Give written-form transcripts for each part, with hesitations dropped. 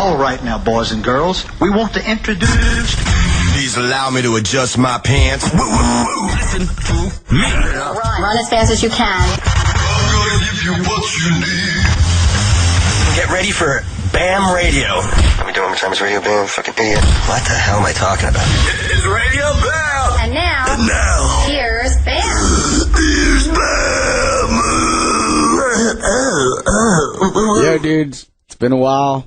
All right now, boys and girls, we want to introduce... Please allow me to adjust my pants. Listen to me. Run as fast as you can. I'm gonna give you what you need. Get ready for Bam Radio. Let me do one more time. It's Radio Bam, fucking idiot. What the hell am I talking about? It's Radio Bam. And now, here's Bam. Here's Bam. Yo, dudes, it's been a while.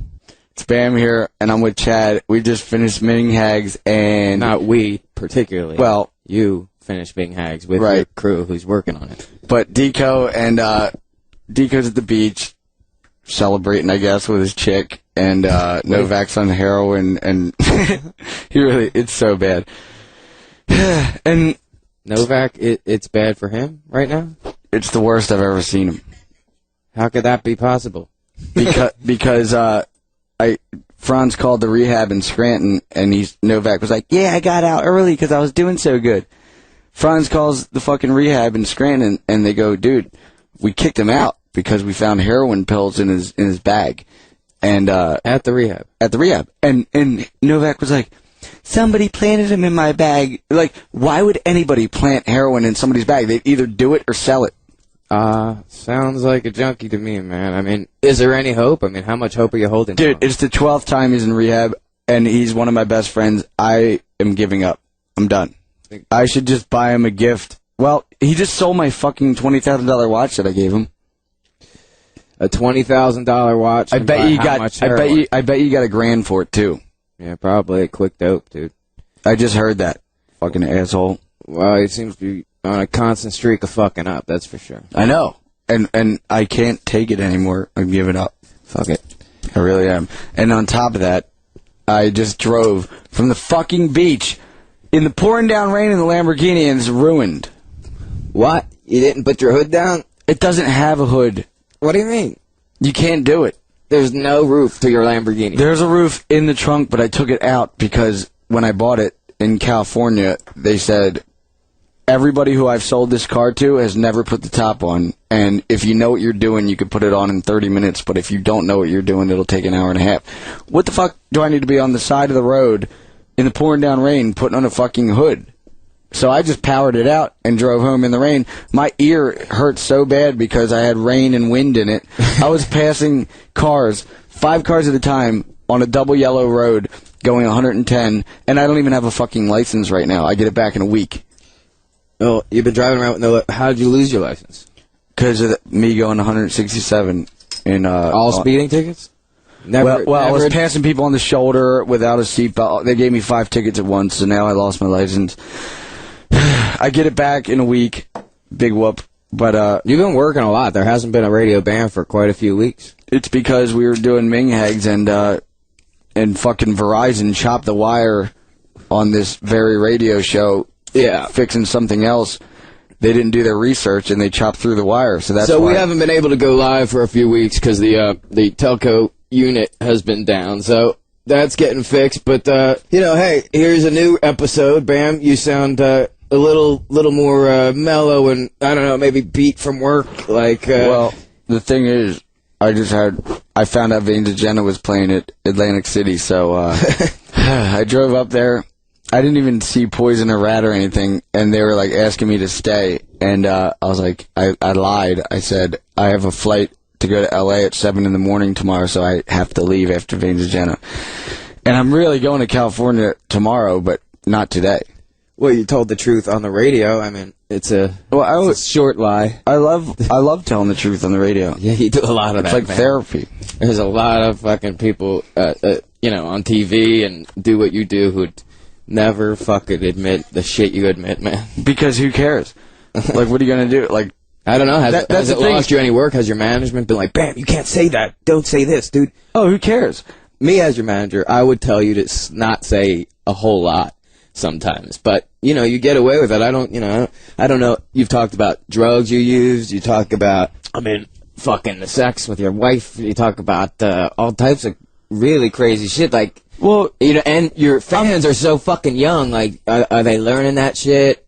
It's Bam here, and I'm with Chad. We just finished Ming Hags, and... Not we, particularly. Well... You finished Ming Hags with your crew who's working on it. But Dico and, Dico's at the beach, celebrating, I guess, with his chick, and, Novak's on heroin, and he really... It's so bad. And... Novak, it's bad for him right now? It's the worst I've ever seen him. How could that be possible? Because Frantz called the rehab in Scranton, and Novak was like, yeah, I got out early because I was doing so good. Frantz calls the fucking rehab in Scranton, and they go, dude, we kicked him out because we found heroin pills in his bag. And at the rehab. At the rehab. And Novak was like, somebody planted him in my bag. Like, why would anybody plant heroin in somebody's bag? They'd either do it or sell it. Sounds like a junkie to me, man. I mean, is there any hope? I mean, how much hope are you holding? Dude, it's the 12th time he's in rehab, and he's one of my best friends. I am giving up. I'm done. I should just buy him a gift. Well, he just sold my fucking $20,000 watch that I gave him. A $20,000 watch? I bet you got $1,000 for it, too. Yeah, probably a quick dope, dude. I just heard that. Fucking asshole. Well, he seems to be on a constant streak of fucking up, that's for sure. I know. And I can't take it anymore. I'm giving up. Fuck it. I really am. And on top of that, I just drove from the fucking beach in the pouring down rain in the Lamborghini, and it's ruined. What? You didn't put your hood down? It doesn't have a hood. What do you mean? You can't do it. There's no roof to your Lamborghini. There's a roof in the trunk, but I took it out because when I bought it in California, they said... Everybody who I've sold this car to has never put the top on, and if you know what you're doing, you could put it on in 30 minutes, but if you don't know what you're doing, it'll take an hour and a half. What the fuck do I need to be on the side of the road in the pouring down rain putting on a fucking hood? So I just powered it out and drove home in the rain. My ear hurt so bad because I had rain and wind in it. I was passing cars, 5 cars at a time, on a double yellow road going 110, and I don't even have a fucking license right now. I get it back in a week. Oh, you've been driving around with no... How did you lose your license? Because of me going 167 in... All speeding tickets? Never, I was passing people on the shoulder without a seatbelt. They gave me 5 tickets at once, so now I lost my license. I get it back in a week. Big whoop. But, you've been working a lot. There hasn't been a radio ban for quite a few weeks. It's because we were doing Ming Hags, and fucking Verizon chopped the wire on this very radio show... Yeah, fixing something else. They didn't do their research, and they chopped through the wire. So we haven't been able to go live for a few weeks because the telco unit has been down. So that's getting fixed. But hey, here's a new episode. Bam, you sound a little more mellow and I don't know, maybe beat from work. Well, the thing is, I found out Vangagena was playing at Atlantic City, so I drove up there. I didn't even see Poison or Rat or anything, and they were, like, asking me to stay. And I was like, I lied. I said, I have a flight to go to L.A. at 7 in the morning tomorrow, so I have to leave after Vangagena. And I'm really going to California tomorrow, but not today. Well, you told the truth on the radio. I mean, it's a short lie. I love telling the truth on the radio. Yeah, you do a lot of that, It's like therapy. There's a lot of fucking people, on TV and do what you do who'd never fucking admit the shit you admit, man. Because who cares? Like, what are you going to do? Like, I don't know. Has it lost you any work? Has your management been like, Bam, you can't say that. Don't say this, dude. Oh, who cares? Me as your manager, I would tell you to not say a whole lot sometimes. But, you get away with it. I don't know. You've talked about drugs you used. You talk about, fucking the sex with your wife. You talk about all types of really crazy shit. Like, well, and your fans are so fucking young. Like, are they learning that shit?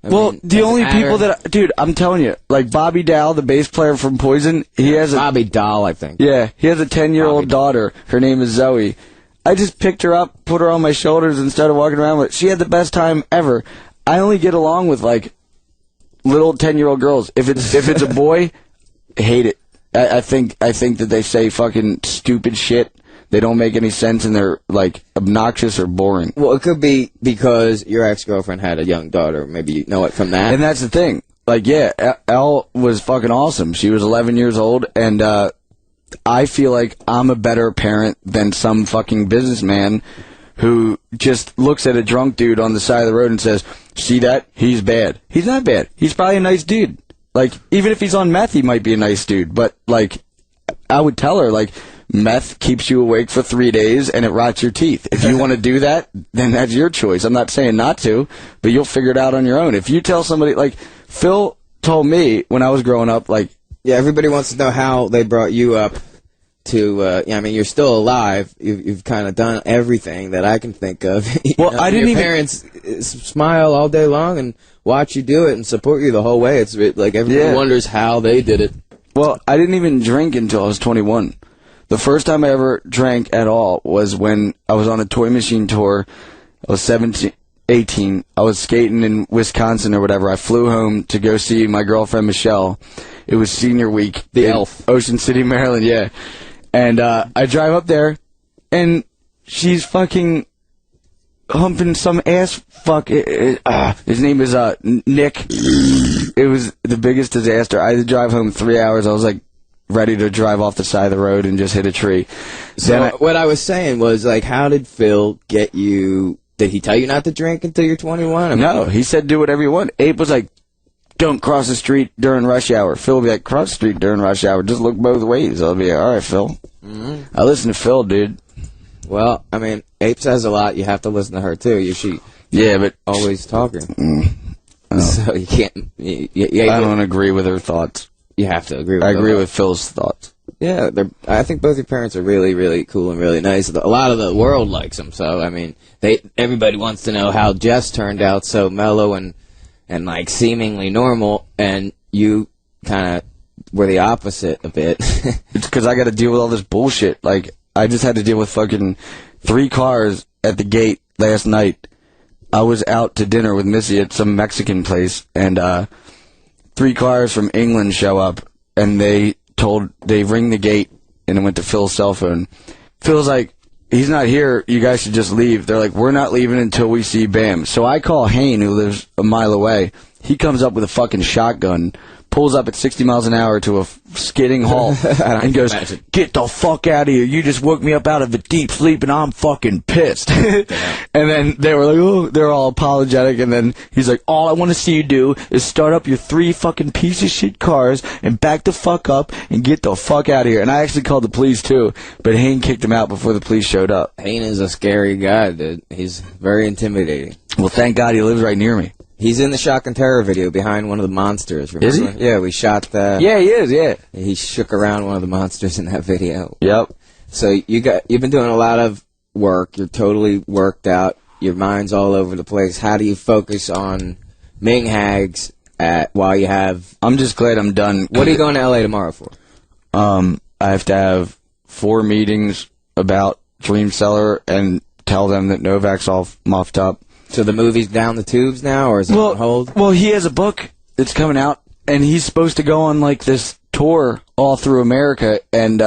The only people that... Dude, I'm telling you, like Bobby Dow, the bass player from Poison, he has a... Bobby Doll, I think. Yeah, he has a 10-year-old daughter. Her name is Zoe. I just picked her up, put her on my shoulders, and started walking around with her. She had the best time ever. I only get along with, like, little 10-year-old girls. If it's a boy, hate it. I think that they say fucking stupid shit. They don't make any sense, and they're, like, obnoxious or boring. Well, it could be because your ex-girlfriend had a young daughter. Maybe you know it from that. And that's the thing. Like, yeah, Elle was fucking awesome. She was 11 years old, and I feel like I'm a better parent than some fucking businessman who just looks at a drunk dude on the side of the road and says, see that? He's bad. He's not bad. He's probably a nice dude. Like, even if he's on meth, he might be a nice dude. But, like, I would tell her, like, meth keeps you awake for 3 days and it rots your teeth. If you want to do that, then that's your choice. I'm not saying not to, but you'll figure it out on your own. If you tell somebody, like, Phil told me when I was growing up, like... Yeah, everybody wants to know how they brought you up to, I mean, you're still alive. You've kind of done everything that I can think of. Well, I didn't your parents smile all day long and watch you do it and support you the whole way. It's like everyone wonders how they did it. Well, I didn't even drink until I was 21. The first time I ever drank at all was when I was on a toy machine tour. I was 18. I was skating in Wisconsin or whatever. I flew home to go see my girlfriend, Michelle. It was senior week. The Elf. Ocean City, Maryland, yeah. And I drive up there, and she's fucking humping some ass fuck. His name is Nick. It was the biggest disaster. I had to drive home 3 hours. I was like ready to drive off the side of the road and just hit a tree. So what I was saying was, like, how did Phil get you? Did he tell you not to drink until you're 21? I mean, no, he said do whatever you want. Abe was like, don't cross the street during rush hour. Phil would be like, cross the street during rush hour. Just look both ways. I'll be like, all right, Phil. Mm-hmm. I listen to Phil, dude. Well, I mean, Abe says a lot. You have to listen to her, too. Yeah, but... always talking. So you can't... I don't agree with her thoughts. You have to agree with I agree with Phil's thoughts. Yeah, I think both your parents are really, really cool and really nice. A lot of the world likes them, so, I mean, everybody wants to know how Jess turned out so mellow and like, seemingly normal, and you kind of were the opposite a bit. It's because I got to deal with all this bullshit. Like, I just had to deal with fucking 3 cars at the gate last night. I was out to dinner with Missy at some Mexican place, and 3 cars from England show up, and they ring the gate, and it went to Phil's cell phone. Phil's like, he's not here, you guys should just leave. They're like, we're not leaving until we see Bam. So I call Hayne, who lives a mile away. He comes up with a fucking shotgun, pulls up at 60 miles an hour to a skidding halt, and goes, get the fuck out of here. You just woke me up out of a deep sleep, and I'm fucking pissed. And then they were like, oh, they're all apologetic, and then he's like, all I want to see you do is start up your 3 fucking piece of shit cars and back the fuck up and get the fuck out of here. And I actually called the police, too, but Hayne kicked him out before the police showed up. Hayne is a scary guy, dude. He's very intimidating. Well, thank God he lives right near me. He's in the Shock and Terror video behind one of the monsters. Remember? Is he? Yeah, we shot that. Yeah, he is, yeah. He shook around one of the monsters in that video. Yep. So you've been doing a lot of work. You're totally worked out. Your mind's all over the place. How do you focus on Ming Hags while you have... I'm just glad I'm done. What are you going to L.A. tomorrow for? I have to have 4 meetings about Dream Seller and tell them that Novak's all muffed up. So the movie's down the tubes now, or is it on hold? Well, he has a book that's coming out, and he's supposed to go on, like, this tour all through America and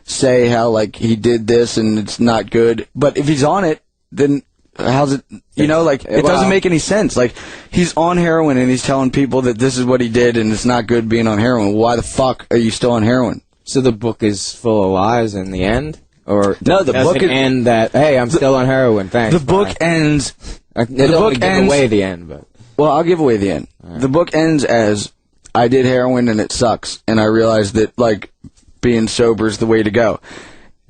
say how, like, he did this and it's not good. But if he's on it, then how's it, you know, like, it doesn't make any sense. Like, he's on heroin and he's telling people that this is what he did and it's not good being on heroin. Why the fuck are you still on heroin? So the book is full of lies in the end? Or no, the book end that, hey, I'm still on heroin, thanks. The book ends... They don't give away the end, but... Well, I'll give away the end. Right. The book ends as, I did heroin and it sucks, and I realized that, like, being sober is the way to go.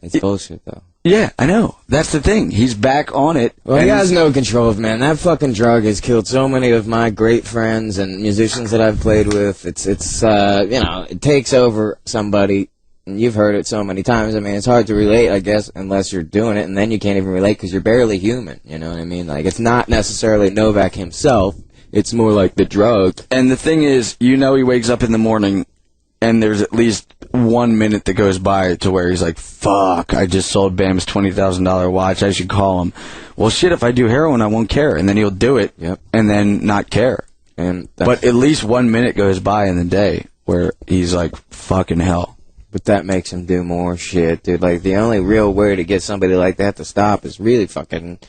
It's bullshit, though. Yeah, I know. That's the thing. He's back on it. Well, he has no control of, man. That fucking drug has killed so many of my great friends and musicians that I've played with. It's you know, it takes over somebody... And you've heard it so many times. I mean, it's hard to relate, I guess, unless you're doing it, and then you can't even relate because you're barely human. You know what I mean? Like, it's not necessarily Novak himself. It's more like the drug. And the thing is, he wakes up in the morning, and there's at least 1 minute that goes by to where he's like, fuck, I just sold Bam's $20,000 watch, I should call him. Well, shit, if I do heroin, I won't care. And then he'll do it, and then not care. But at least 1 minute goes by in the day where he's like, fucking hell. But that makes him do more shit, dude. Like, the only real way to get somebody like that to stop is really fucking,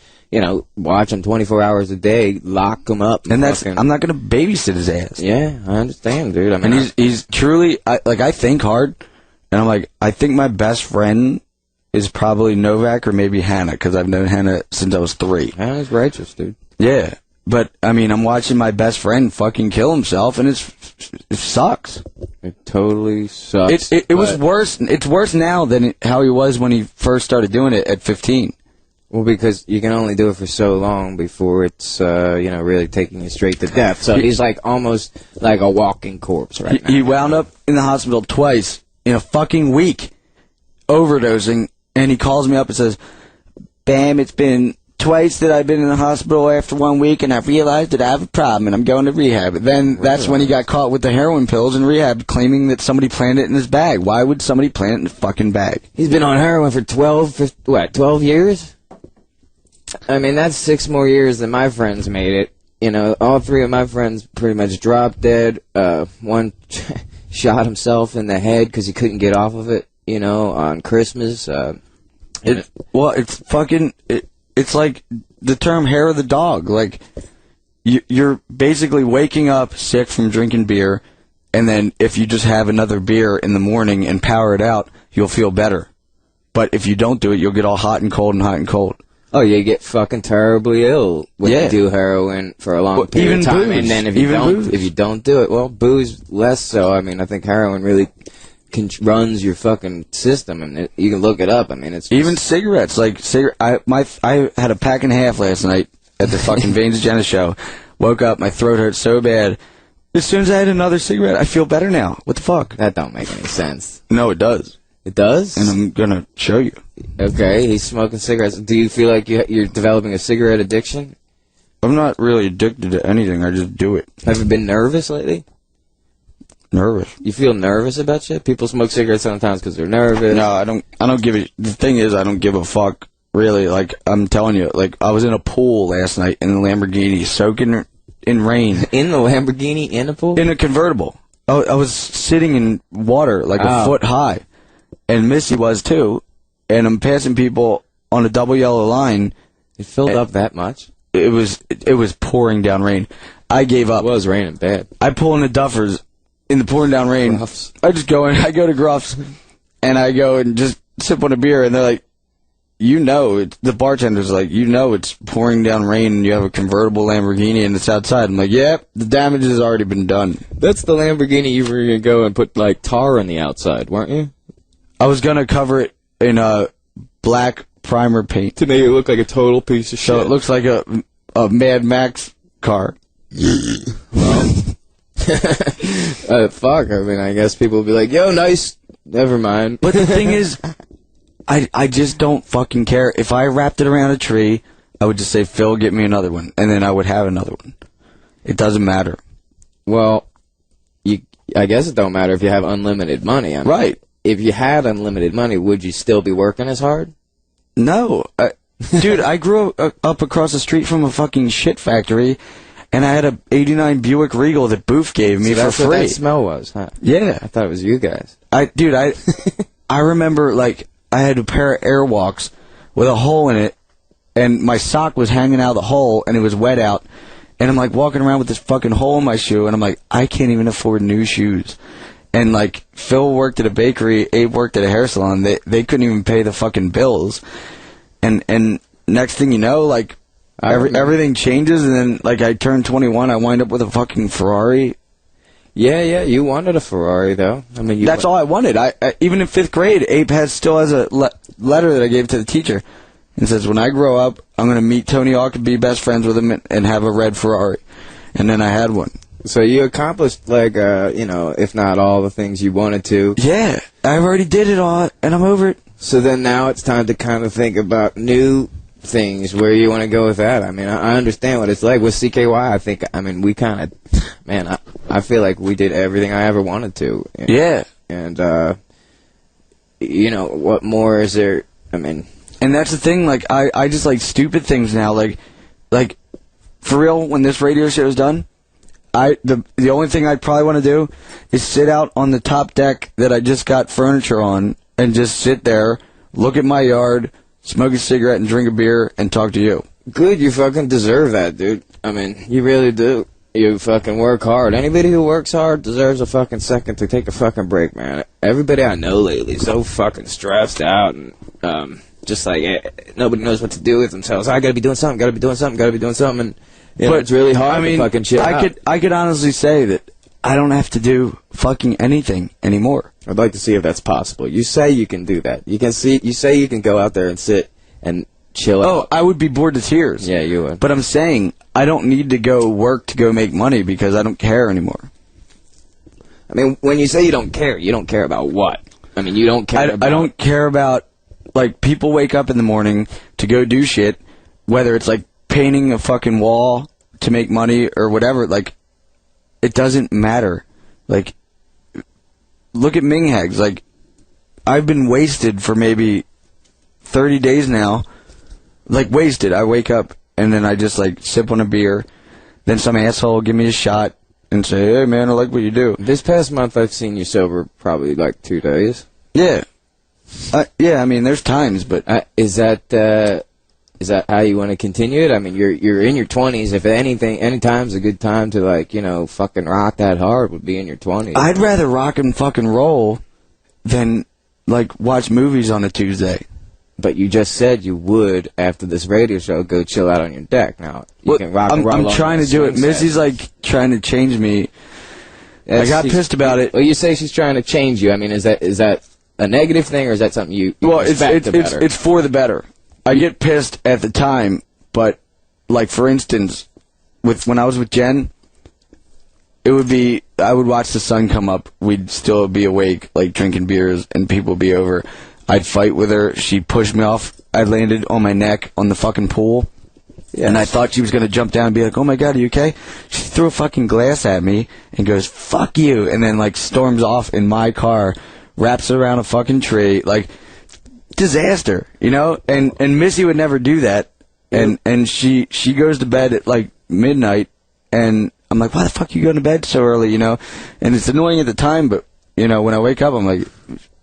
watch him 24 hours a day, lock him up. And that's, I'm not going to babysit his ass. Yeah, I understand, dude. I mean, and he's truly, I think hard, and I'm like, I think my best friend is probably Novak or maybe Hannah, because I've known Hannah since I was 3. Hannah's righteous, dude. Yeah. But, I mean, I'm watching my best friend fucking kill himself, and it sucks. It totally sucks. It was worse. It's worse now than how he was when he first started doing it at 15. Well, because you can only do it for so long before it's, really taking you straight to death. So he's like almost like a walking corpse right now. He wound up in the hospital twice in a fucking week, overdosing, and he calls me up and says, Bam, it's been twice that I've been in the hospital after 1 week, and I've realized that I have a problem, and I'm going to rehab. Then that's when he got caught with the heroin pills in rehab, claiming that somebody planted it in his bag. Why would somebody plant it in a fucking bag? He's been on heroin for 12 years? I mean, that's 6 more years than my friends made it. All 3 of my friends pretty much dropped dead. One shot himself in the head because he couldn't get off of it, on Christmas. It's fucking... It's like the term hair of the dog. Like, you're basically waking up sick from drinking beer, and then if you just have another beer in the morning and power it out, you'll feel better. But if you don't do it, you'll get all hot and cold and hot and cold. Oh, you get fucking terribly ill when you do heroin for a long period of time. Booze. And then if you don't do it, well, booze less so. I mean, I think heroin really runs your fucking system, and you can look it up. I mean, it's even cigarettes. Like I had a pack and a half last night at the fucking Veins of Jenna show. Woke up, my throat hurt so bad. As soon as I had another cigarette, I feel better now. What the fuck? That don't make any sense. No, it does. It does? And I'm gonna show you. Okay, he's smoking cigarettes. Do you feel like you're developing a cigarette addiction? I'm not really addicted to anything. I just do it. Have you been nervous lately? Nervous. You feel nervous about shit? People smoke cigarettes sometimes because they're nervous. No, I don't give a... The thing is, I don't give a fuck, really. Like, I'm telling you, like, I was in a pool last night in the Lamborghini, soaking in rain. In the Lamborghini? In a pool? In a convertible. I was sitting in water, like a foot high. And Missy was, too. And I'm passing people on a double yellow line. It filled up that much? It was pouring down rain. I gave up. It was raining bad. I pull in the duffers in the pouring down rain. Gruffs. I go to Gruff's, and I go and just sip on a beer, and they're like, the bartender's like, it's pouring down rain, and you have a convertible Lamborghini, and it's outside. I'm like, yep, the damage has already been done. That's the Lamborghini you were going to go and put, like, tar on the outside, weren't you? I was going to cover it in a black primer paint. To make it look like a total piece of shit. So it looks like a Mad Max car. Well... fuck, I mean, I guess people will be like, yo, nice, never mind. But the thing is, I just don't fucking care. If I wrapped it around a tree, I would just say, Phil, get me another one, and then I would have another one. It doesn't matter. Well, I guess it don't matter if you have unlimited money. I mean, right. If you had unlimited money, would you still be working as hard? No. Dude, I grew up across the street from a fucking shit factory, and I had a '89 Buick Regal that Boof gave me for free. What that smell was, huh? Yeah. I thought it was you guys. I remember, like, I had a pair of Airwalks with a hole in it, and my sock was hanging out of the hole, and it was wet out, and I'm, like, walking around with this fucking hole in my shoe, and I'm like, I can't even afford new shoes. And, like, Phil worked at a bakery, Abe worked at a hair salon, they couldn't even pay the fucking bills. And next thing you know, like, everything changes, and then, like, I turn 21, I wind up with a fucking Ferrari. Yeah, you wanted a Ferrari, though. I mean, that's all I wanted. I even in 5th grade, Abe still has a letter that I gave to the teacher, and says, when I grow up, I'm going to meet Tony Hawk and be best friends with him and have a red Ferrari. And then I had one. So you accomplished, like, if not all the things you wanted to. Yeah, I've already did it all, and I'm over it. So then now it's time to kind of think about new things. Where you want to go with that? I mean, I understand what it's like with CKY. I think, I mean, we kind of, man, I feel like we did everything I ever wanted to. Yeah. And, you know, what more is there? I mean, and that's the thing. Like, I just like stupid things now. Like for real, when this radio show is done, the only thing I'd probably want to do is sit out on the top deck that I just got furniture on and just sit there, look at my yard, smoke a cigarette and drink a beer and talk to you. Good, you fucking deserve that, dude. I mean, you really do. You fucking work hard. Anybody who works hard deserves a fucking second to take a fucking break, man. Everybody I know lately is so fucking stressed out and just like nobody knows what to do with themselves. I gotta be doing something, gotta be doing something, gotta be doing something. And, but it's really hard to fucking chill out. I could honestly say that I don't have to do fucking anything anymore. I'd like to see if that's possible. You say you can do that. You say you can go out there and sit and chill out. Oh, I would be bored to tears. Yeah, you would. But I'm saying I don't need to go work to go make money because I don't care anymore. I mean, when you say you don't care about what? I mean, you don't care about... I don't care about, like, people wake up in the morning to go do shit, whether it's, like, painting a fucking wall to make money or whatever. Like, it doesn't matter. Like, look at Ming Hags. Like, I've been wasted for maybe 30 days now. Like, wasted. I wake up and then I just, like, sip on a beer. Then some asshole will give me a shot and say, hey, man, I like what you do. This past month I've seen you sober probably, like, 2 days. Yeah. Yeah, I mean, there's times, but... Is that how you want to continue it? I mean, you're in your 20s. If anything, any time's a good time to, like, you know, fucking rock that hard would be in your 20s. I'd rather rock and fucking roll than, like, watch movies on a Tuesday. But you just said you would, after this radio show, go chill out on your deck. Now, you can rock and roll. I'm trying to do it. Missy's, like, trying to change me. I got pissed about it. Well, you say she's trying to change you. I mean, is that a negative thing, or is that something you it's for the better. I get pissed at the time, but, like, for instance, when I was with Jen, I would watch the sun come up. We'd still be awake, like, drinking beers, and people would be over. I'd fight with her. She'd push me off. I landed on my neck on the fucking pool, and I thought she was going to jump down and be like, oh, my God, are you okay? She threw a fucking glass at me and goes, fuck you, and then, like, storms off in my car, wraps around a fucking tree, like... disaster, you know, and Missy would never do that, and she goes to bed at like midnight, and I'm like, why the fuck are you going to bed so early, you know? And it's annoying at the time, but you know, when I wake up, I'm like,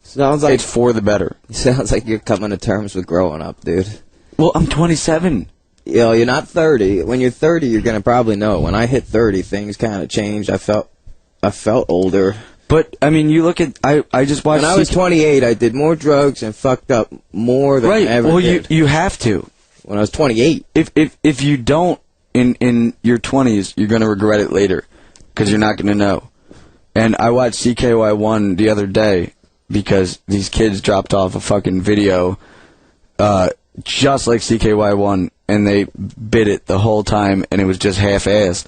sounds like it's for the better. Sounds like you're coming to terms with growing up, dude. Well, I'm 27. You know, you're not 30. When you're 30, you're gonna probably know. When I hit 30, things kind of changed. I felt older. But, I mean, you look at... I just watched... When I was 28, I did more drugs and fucked up more than I ever did. Well, you have to. When I was 28. If you don't in your 20s, you're going to regret it later. Because you're not going to know. And I watched CKY1 the other day because these kids dropped off a fucking video just like CKY1, and they bit it the whole time, and it was just half-assed.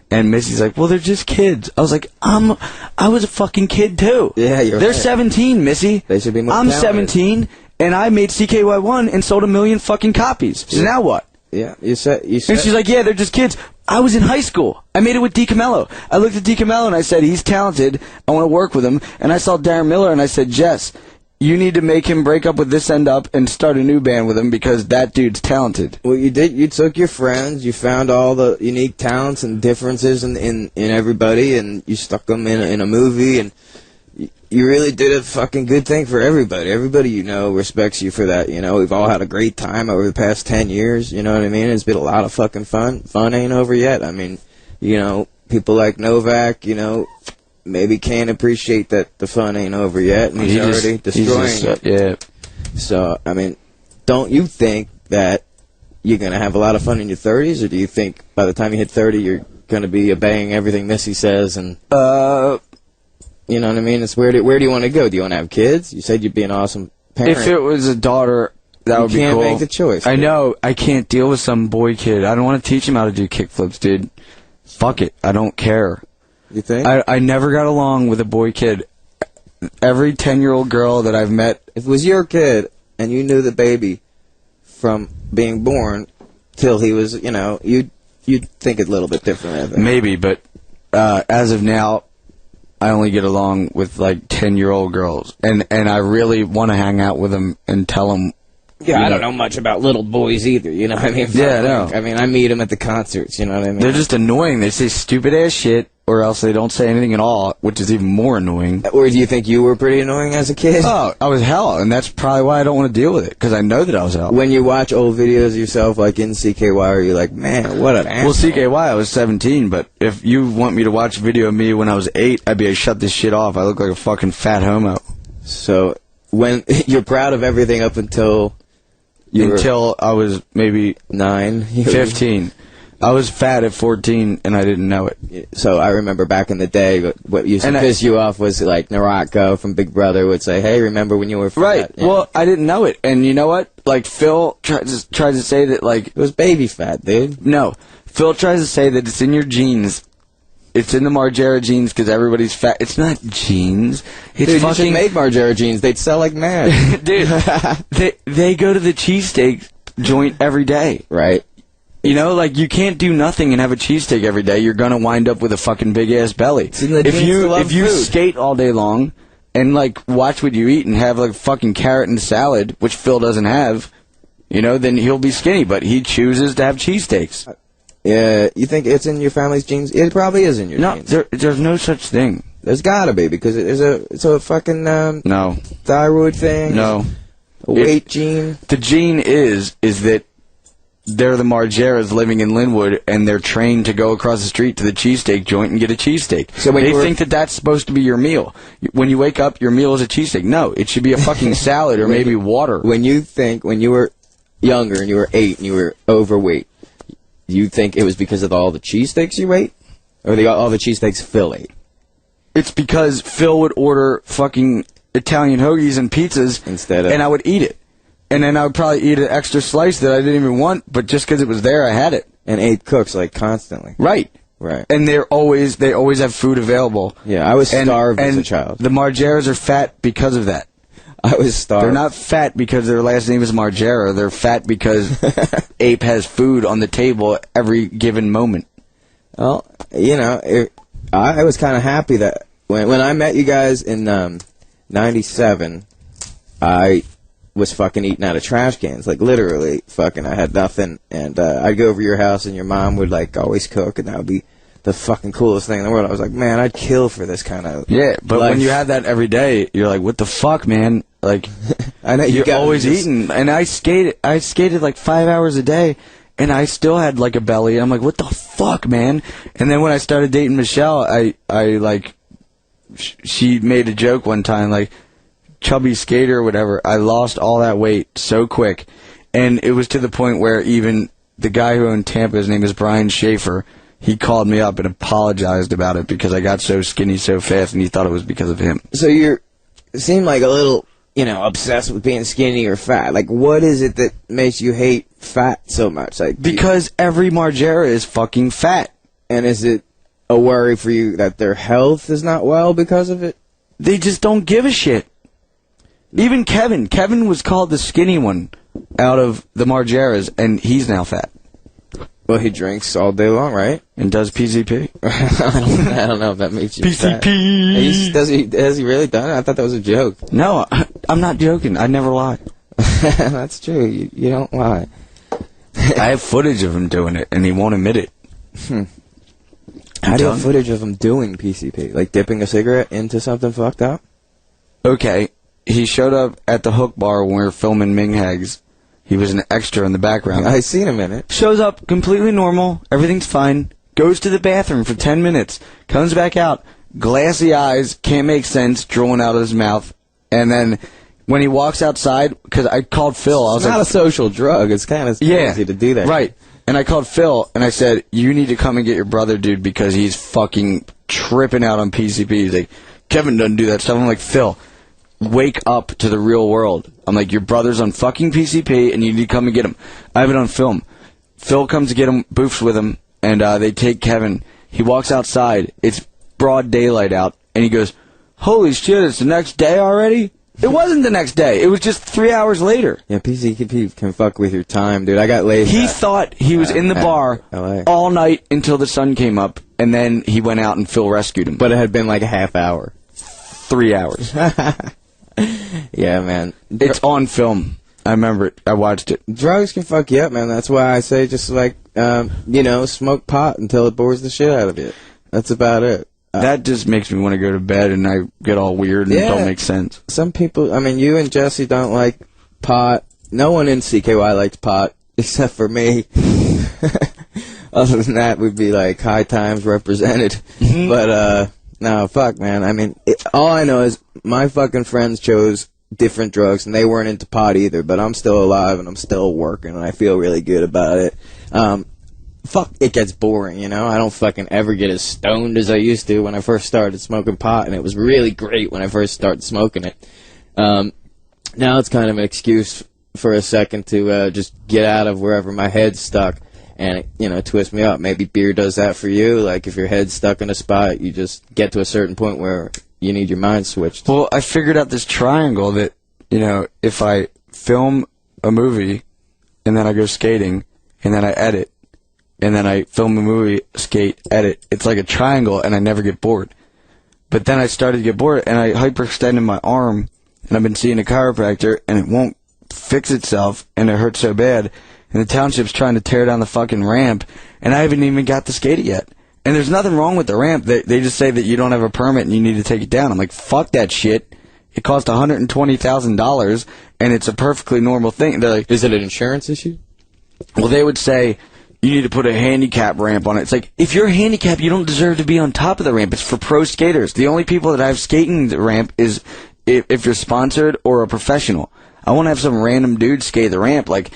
And Missy's like, well, they're just kids. I was like, I was a fucking kid, too. Yeah, They're 17, Missy. They should be more I'm talented. 17, and I made CKY1 and sold 1 million fucking copies. So now what? Yeah, you said... And she's like, yeah, they're just kids. I was in high school. I made it with DiCamillo. I looked at DiCamillo and I said, he's talented. I want to work with him. And I saw Darren Miller and I said, Jess, you need to make him break up with This End Up and start a new band with him because that dude's talented. Well, you did. You took your friends. You found all the unique talents and differences in everybody, and you stuck them in a movie, and you really did a fucking good thing for everybody. Everybody you know respects you for that. You know, we've all had a great time over the past 10 years. You know what I mean? It's been a lot of fucking fun. Fun ain't over yet. I mean, you know, people like Novak, you know, maybe can't appreciate that the fun ain't over yet, and he's already destroying it. Yeah. So, I mean, don't you think that you're going to have a lot of fun in your 30s, or do you think by the time you hit 30 you're going to be obeying everything Missy says? And you know what I mean? It's where do you want to go? Do you want to have kids? You said you'd be an awesome parent. If it was a daughter, that would be cool. You can't make the choice. I know. I can't deal with some boy kid. I don't want to teach him how to do kickflips, dude. Fuck it. I don't care. You think? I never got along with a boy kid. Every 10-year-old girl that I've met... If it was your kid and you knew the baby from being born till he was, you'd think a little bit differently, I think. Maybe, but as of now, I only get along with like 10-year-old girls, and I really want to hang out with them and tell them. Yeah, I don't know much about little boys either, you know what I mean? Yeah, no. I mean, I meet them at the concerts, you know what I mean? They're just annoying. They say stupid-ass shit, or else they don't say anything at all, which is even more annoying. Or do you think you were pretty annoying as a kid? Oh, I was hell, and that's probably why I don't want to deal with it, because I know that I was hell. When you watch old videos of yourself, like in CKY, are you like, man, what an asshole? Well, CKY, I was 17, but if you want me to watch a video of me when I was 8, I'd be like, shut this shit off. I look like a fucking fat homo. So, when you're proud of everything up until... Until I was maybe 9, 15. I was fat at 14, and I didn't know it. So I remember back in the day, what used to piss you off was like Narako from Big Brother would say, hey, remember when you were fat? Right. Yeah. Well, I didn't know it. And you know what? Like, Phil tries to say that, like... It was baby fat, dude. No. Phil tries to say that it's in your genes. It's in the Margera genes because everybody's fat. It's not genes. It's Dude, fucking... you should make Margera jeans. They'd sell like mad. Dude, they go to the cheesesteak joint every day. Right. You know, like, you can't do nothing and have a cheesesteak every day. You're going to wind up with a fucking big-ass belly. If you skate all day long and, like, watch what you eat and have, like, fucking carrot and salad, which Phil doesn't have, you know, then he'll be skinny. But he chooses to have cheesesteaks. Yeah, you think it's in your family's genes? It probably is in your genes. No, there's no such thing. There's gotta be, because it's a fucking no thyroid thing. No, a weight gene. The gene is that they're the Margeras living in Linwood, and they're trained to go across the street to the cheesesteak joint and get a cheesesteak. So they think that that's supposed to be your meal. When you wake up, your meal is a cheesesteak. No, it should be a fucking salad or maybe water. When you were younger and you were 8 and you were overweight, you think it was because of all the cheesesteaks you ate? Or all the cheesesteaks Phil ate? It's because Phil would order fucking Italian hoagies and pizzas and I would eat it. And then I would probably eat an extra slice that I didn't even want, but just because it was there, I had it. And ate cooks, like, constantly. Right. And they always have food available. Yeah, I was starved as a child. The Margeras are fat because of that. I was starved. They're not fat because their last name is Margera. They're fat because Ape has food on the table every given moment. Well, you know, I was kind of happy that when I met you guys in 97, I was fucking eating out of trash cans. Like, literally, fucking, I had nothing. And I'd go over to your house and your mom would, like, always cook, and that would be the fucking coolest thing in the world. I was like, man, I'd kill for this kind of but life. When you have that every day, you're like, what the fuck, man? Like, I know you're always eating. And I skated like 5 hours a day, and I still had like a belly. I'm like, what the fuck, man? And then when I started dating Michelle, I like, she made a joke one time, like, chubby skater or whatever. I lost all that weight so quick, and it was to the point where even the guy who owned Tampa, his name is Brian Schaefer, he called me up and apologized about it because I got so skinny so fast, and he thought it was because of him. So you seem like a little, obsessed with being skinny or fat. Like, what is it that makes you hate fat so much? Like, because every Margera is fucking fat. And is it a worry for you that their health is not well because of it? They just don't give a shit. Even Kevin. Kevin was called the skinny one out of the Margeras, and he's now fat. Well, he drinks all day long, right? And does PCP. I don't know if that makes you PCP. Fat. Has he really done it? I thought that was a joke. No, I'm not joking. I never lie. That's true. You don't lie. I have footage of him doing it, and he won't admit it. How do you have footage of him doing PCP? Like dipping a cigarette into something fucked up? Okay. He showed up at the Hook Bar when we were filming Ming Hags. He was an extra in the background. I seen him in it. Shows up completely normal. Everything's fine. Goes to the bathroom for 10 minutes. Comes back out. Glassy eyes. Can't make sense. Drooling out of his mouth. And then when he walks outside, because I called Phil. I was it's not a social drug. It's kind of crazy to do that. Right. And I called Phil, and I said, you need to come and get your brother, dude, because he's fucking tripping out on PCP. He's like, Kevin doesn't do that stuff. I'm like, Phil, wake up to the real world. I'm like, your brother's on fucking PCP, and you need to come and get him. I have it on film. Phil comes to get him, boofs with him, and they take Kevin. He walks outside. It's broad daylight out, and he goes, holy shit, it's the next day already? It wasn't the next day. It was just 3 hours later. Yeah, PCP can fuck with your time, dude. I got laid. He thought he was in the bar LA. all night until the sun came up, and then he went out and Phil rescued him. But it had been like a half hour. 3 hours. Yeah, man. It's on film. I remember it. I watched it. Drugs can fuck you up, man. That's why I say just like, smoke pot until it bores the shit out of you. That's about it. That just makes me want to go to bed, and I get all weird and it don't make sense. Some people, I mean, you and Jesse don't like pot. No one in CKY likes pot, except for me. Other than that, we'd be like high times represented. But, no, fuck, man. I mean, all I know is my fucking friends chose different drugs, and they weren't into pot either, but I'm still alive, and I'm still working, and I feel really good about it. Fuck, it gets boring, you know? I don't fucking ever get as stoned as I used to when I first started smoking pot, and it was really great when I first started smoking it. Now it's kind of an excuse for a second to just get out of wherever my head's stuck and, twist me up. Maybe beer does that for you. Like, if your head's stuck in a spot, you just get to a certain point where you need your mind switched. Well, I figured out this triangle that, if I film a movie, and then I go skating, and then I edit, and then I film a movie, skate, edit. It's like a triangle, and I never get bored. But then I started to get bored, and I hyperextended my arm, and I've been seeing a chiropractor, and it won't fix itself, and it hurts so bad. And the township's trying to tear down the fucking ramp, and I haven't even got to skate it yet. And there's nothing wrong with the ramp. They just say that you don't have a permit and you need to take it down. I'm like, fuck that shit. It cost $120,000, and it's a perfectly normal thing. They're like, is it an insurance issue? Well, they would say, you need to put a handicap ramp on it. It's like, if you're handicapped, you don't deserve to be on top of the ramp. It's for pro skaters. The only people that have skating the ramp is if you're sponsored or a professional. I want to have some random dude skate the ramp. Like,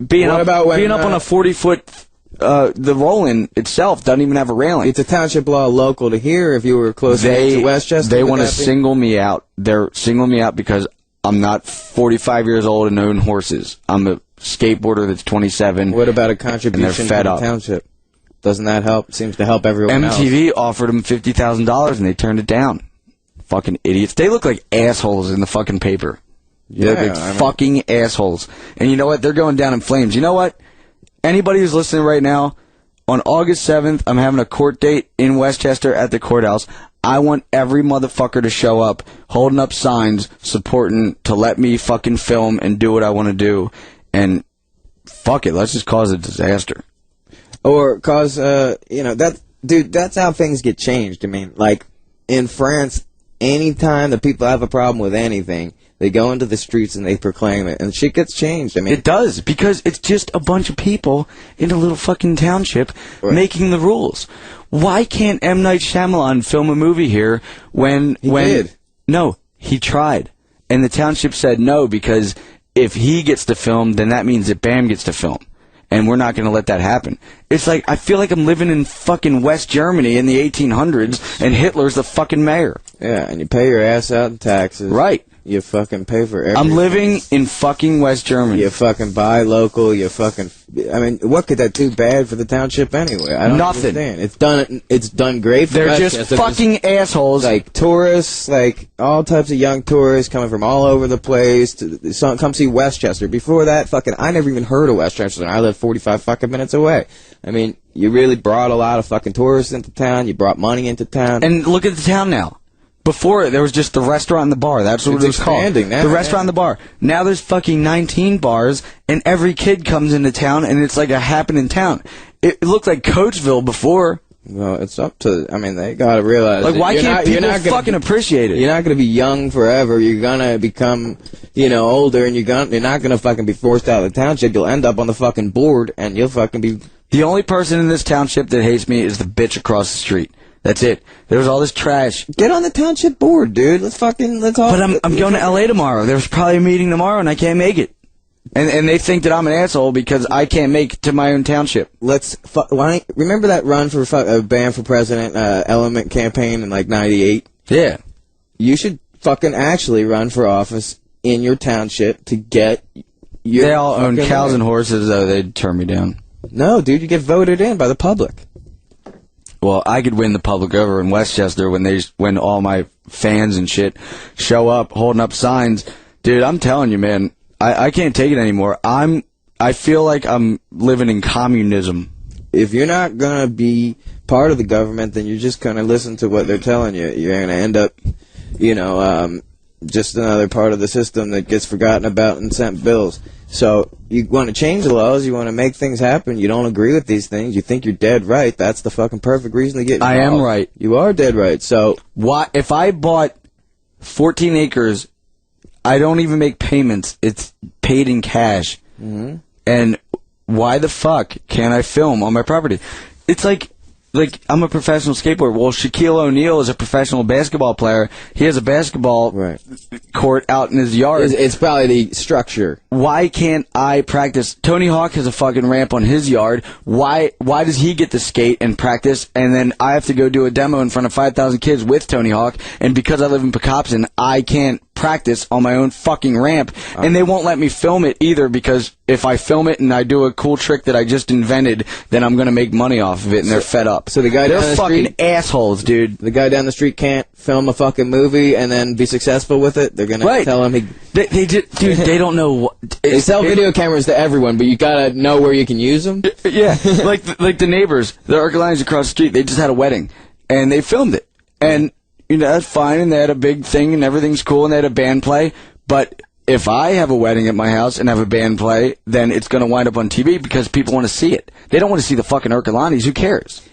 being up on a 40-foot, the roll-in itself doesn't even have a railing. It's a township law local to here if you were close to Westchester. They want to single me out. They're singling me out because I'm not 45 years old and own horses. I'm a skateboarder that's 27. What about a contribution to the township? Doesn't that help? Seems to help everyone else. MTV offered them $50,000 and they turned it down. Fucking idiots. They look like assholes in the fucking paper. Yeah, they're fucking assholes. And you know what? They're going down in flames. You know what? Anybody who's listening right now, on August 7th, I'm having a court date in Westchester at the courthouse. I want every motherfucker to show up, holding up signs, supporting, to let me fucking film and do what I want to do. And fuck it, let's just cause a disaster. Or cause, that's how things get changed. I mean, like, in France, anytime the people have a problem with anything, they go into the streets and they proclaim it, and shit gets changed. I mean, it does, because it's just a bunch of people in a little fucking township making the rules. Why can't M. Night Shyamalan film a movie here when he did? No, he tried. And the township said no, because if he gets to film, then that means that Bam gets to film. And we're not going to let that happen. It's like, I feel like I'm living in fucking West Germany in the 1800s, and Hitler's the fucking mayor. Yeah, and you pay your ass out in taxes. Right. You fucking pay for everything. I'm living in fucking West Germany. You fucking buy local, I mean, what could that do bad for the township anyway? I don't understand. It's done great for They're Westchester. just fucking assholes. Like tourists, like all types of young tourists coming from all over the place to come see Westchester. Before that, I never even heard of Westchester. I live 45 fucking minutes away. I mean, you really brought a lot of fucking tourists into town. You brought money into town. And look at the town now. Before, there was just the restaurant and the bar. That's what it was called. The restaurant and the bar. Now there's fucking 19 bars, and every kid comes into town, and it's like a happening town. It looked like Coachville before. Well, it's up to, they gotta realize. Like, why can't people fucking appreciate it? You're not gonna be young forever. You're gonna become, older, and you're not gonna fucking be forced out of the township. You'll end up on the fucking board, and you'll fucking be... The only person in this township that hates me is the bitch across the street. That's it. There's all this trash. Get on the township board, dude. Let's all. But I'm going to L.A. tomorrow. There's probably a meeting tomorrow, and I can't make it. And they think that I'm an asshole because I can't make it to my own township. Remember that run for Bam for President Element campaign in like '98? Yeah. You should fucking actually run for office in your township to get your... They all own cows and horses, though. They'd turn me down. No, dude. You get voted in by the public. Well, I could win the public over in Westchester when all my fans and shit show up holding up signs. Dude, I'm telling you, man, I can't take it anymore. I feel like I'm living in communism. If you're not going to be part of the government, then you're just going to listen to what they're telling you. You're going to end up, just another part of the system that gets forgotten about and sent bills. So you want to change the laws, you want to make things happen, you don't agree with these things, you think you're dead right, that's the fucking perfect reason to get involved. I am right. You are dead right. So why, if I bought 14 acres, I don't even make payments, it's paid in cash. Mm-hmm. And why the fuck can't I film on my property? It's like I'm a professional skateboarder. Well, Shaquille O'Neal is a professional basketball player. He has a basketball court out in his yard. It's probably the structure. Why can't I practice? Tony Hawk has a fucking ramp on his yard. Why does he get to skate and practice, and then I have to go do a demo in front of 5,000 kids with Tony Hawk, and because I live in Pocopson, I can't practice on my own fucking ramp, and they won't let me film it either, because if I film it and I do a cool trick that I just invented, then I'm gonna make money off of it, and they're fed up. So they're fucking assholes, dude. The guy down the street can't film a fucking movie and then be successful with it. They're gonna tell him they don't know what they sell video cameras to everyone, but you gotta know where you can use them. Yeah, like the neighbors, the Urkelines across the street, they just had a wedding and they filmed it, and that's fine, and they had a big thing, and everything's cool, and they had a band play, but if I have a wedding at my house and have a band play, then it's going to wind up on TV because people want to see it. They don't want to see the fucking Urkelanis. Who cares?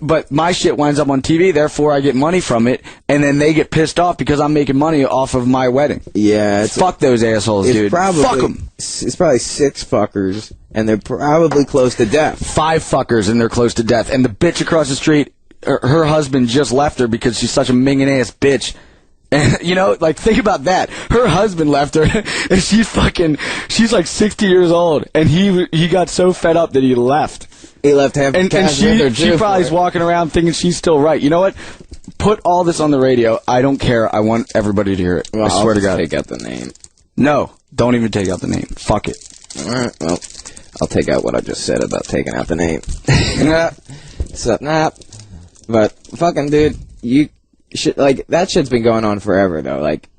But my shit winds up on TV, therefore I get money from it, and then they get pissed off because I'm making money off of my wedding. Yeah. Fuck those assholes, dude. Fuck them. It's probably 6 fuckers, and they're probably close to death. 5 fuckers, and they're close to death. And the bitch across the street, her husband just left her because she's such a minging ass bitch. And, think about that. Her husband left her, and she's like 60 years old, and he got so fed up that he left. He left half the cash with her, she probably's walking around thinking she's still right. You know what? Put all this on the radio. I don't care. I want everybody to hear it. Well, I swear to God. Take out the name. No, don't even take out the name. Fuck it. All right, well, I'll take out what I just said about taking out the name. Nah. But, fucking dude, that shit's been going on forever, though. Like,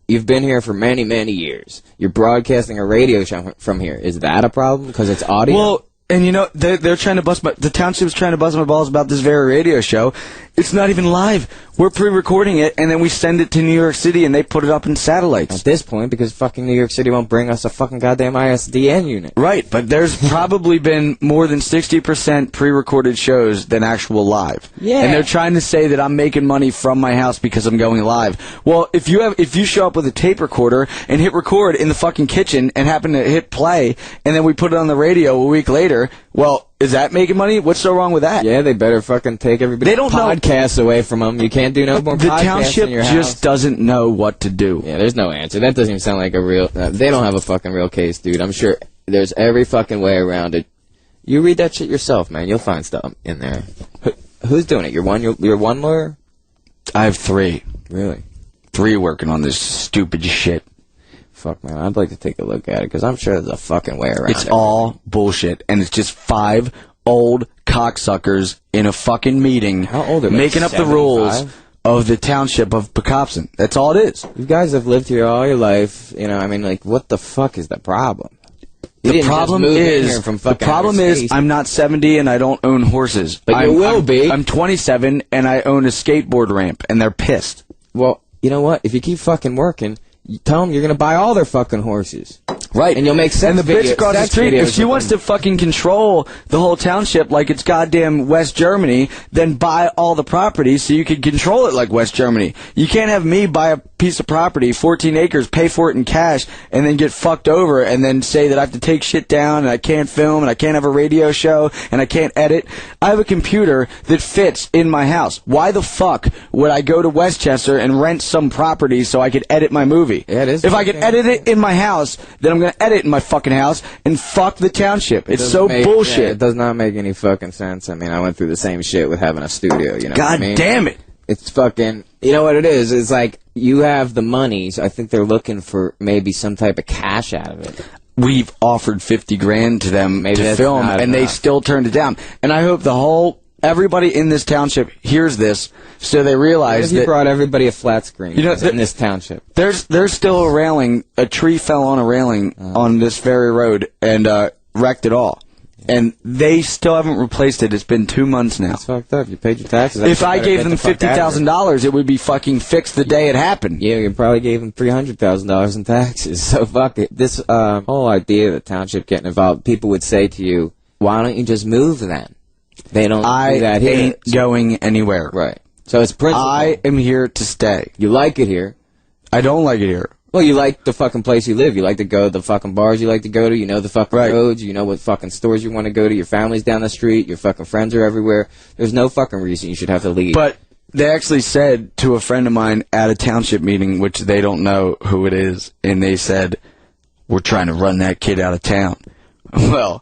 you've been here for many, many years. You're broadcasting a radio show from here. Is that a problem? Because it's audio? Well, and they're trying to bust the Township's trying to bust my balls about this very radio show. It's not even live. We're pre-recording it, and then we send it to New York City, and they put it up in satellites. At this point, because fucking New York City won't bring us a fucking goddamn ISDN unit. Right, but there's probably been more than 60% pre-recorded shows than actual live. Yeah. And they're trying to say that I'm making money from my house because I'm going live. Well, if you show up with a tape recorder and hit record in the fucking kitchen and happen to hit play, and then we put it on the radio a week later, well, is that making money? What's so wrong with that? Yeah, they better fucking take everybody's podcasts away from them. You can't do no more podcasts in your house. The Township just doesn't know what to do. Yeah, there's no answer. That doesn't even sound like a real... they don't have a fucking real case, dude. I'm sure there's every fucking way around it. You read that shit yourself, man. You'll find stuff in there. Who's doing it? You're one lawyer? I have 3. Really? 3 working on this stupid shit. Fuck, man, I'd like to take a look at it, because I'm sure there's a fucking way around it. It's all bullshit, and it's just 5 old cocksuckers in a fucking meeting How old are they? making up the rules of the Township of Pocopson. That's all it is. You guys have lived here all your life, what the fuck is the problem? The problem is I'm not 70 and I don't own horses. But you will be. I'm 27 and I own a skateboard ramp, and they're pissed. Well, you know what? If you keep fucking working, you tell them you're going to buy all their fucking horses. Right. And you'll make sex And the bitch across the street, if she wants to fucking control the whole township like it's goddamn West Germany, then buy all the property so you can control it like West Germany. You can't have me buy a piece of property, 14 acres, pay for it in cash, and then get fucked over and then say that I have to take shit down and I can't film and I can't have a radio show and I can't edit. I have a computer that fits in my house. Why the fuck would I go to Westchester and rent some property so I could edit my movie? Yeah, it is. If I could edit it in my house, then I'm going to edit in my fucking house and fuck the Township. It's so bullshit. Yeah, it does not make any fucking sense. I mean, I went through the same shit with having a studio, you know God what I mean? damn it. It's fucking... You know what it is? It's like, you have the money, so I think they're looking for maybe some type of cash out of it. We've offered $50,000 to them to film, and they still turned it down. And I hope the whole everybody in this township hears this, so they realize You that brought everybody a flat screen in this township. there's still a railing. A tree fell on a railing on this very road and wrecked it all. And they still haven't replaced it. It's been 2 months now. It's fucked up. You paid your taxes. If I gave them $50,000, it would be fucking fixed the day it happened. Yeah, you probably gave them $300,000 in taxes. So fuck it. This whole idea of the township getting involved, people would say to you, "Why don't you just move then?" They don't do that here. I ain't going anywhere. Right. So it's principle. I am here to stay. You like it here. I don't like it here. Well, you like the fucking place you live. You like to go to the fucking bars you like to go to. You know the fucking roads. You know what fucking stores you want to go to. Your family's down the street. Your fucking friends are everywhere. There's no fucking reason you should have to leave. But they actually said to a friend of mine at a township meeting, which they don't know who it is, and they said, "We're trying to run that kid out of town." Well,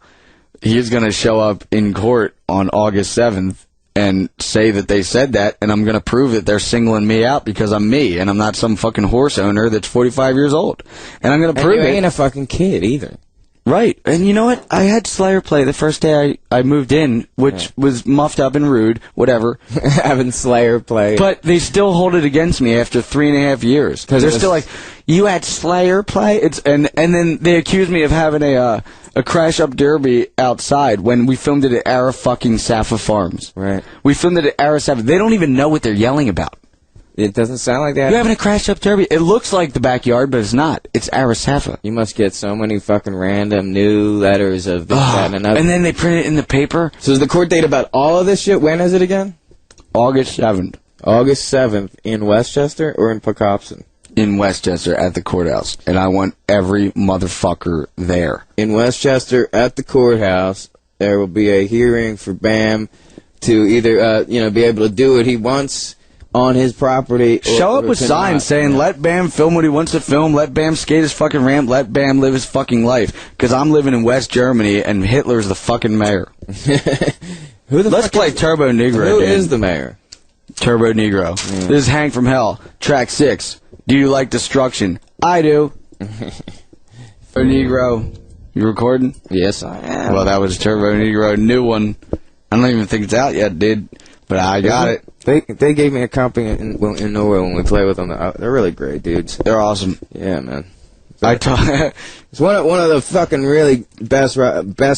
he's going to show up in court on August 7th and say that they said that, and I'm going to prove that they're singling me out because I'm me, and I'm not some fucking horse owner that's 45 years old. And I'm going to prove you it. ain't a fucking kid either. Right. And you know what? I had Slayer play the first day I moved in, which was muffed up and rude, whatever. Having Slayer play. But they still hold it against me after 3.5 years. They're still like, "You had Slayer play?" And then they accuse me of having a crash up derby outside when we filmed it at Ara fucking Safa Farms. Right. We filmed it at Ara Safa. They don't even know what they're yelling about. It doesn't sound like that. You're having a crash up derby. It looks like the backyard, but it's not. It's Ara Safa. You must get so many fucking random new letters of this, that, and another. And then they print it in the paper. So is the court date about all of this shit? When is it again? August 7th. August 7th in Westchester or in Pocopson? In Westchester at the courthouse. And I want every motherfucker there. In Westchester at the courthouse, there will be a hearing for Bam to either, be able to do what he wants on his property. Show up with signs saying, "Let Bam film what he wants to film. Let Bam skate his fucking ramp. Let Bam live his fucking life." Because I'm living in West Germany and Hitler's the fucking mayor. Let's play Turbo Negro. Who is the mayor? Turbo Negro. Yeah. This is Hank from Hell, track 6. Do you like destruction? I do. Turbo Negro. You recording? Yes, I am. Well, that was Turbo Negro, new one. I don't even think it's out yet, dude. But I got it. They gave me a copy in Norway when we play with them. They're really great dudes. They're awesome. Yeah, man. It's one of the fucking really best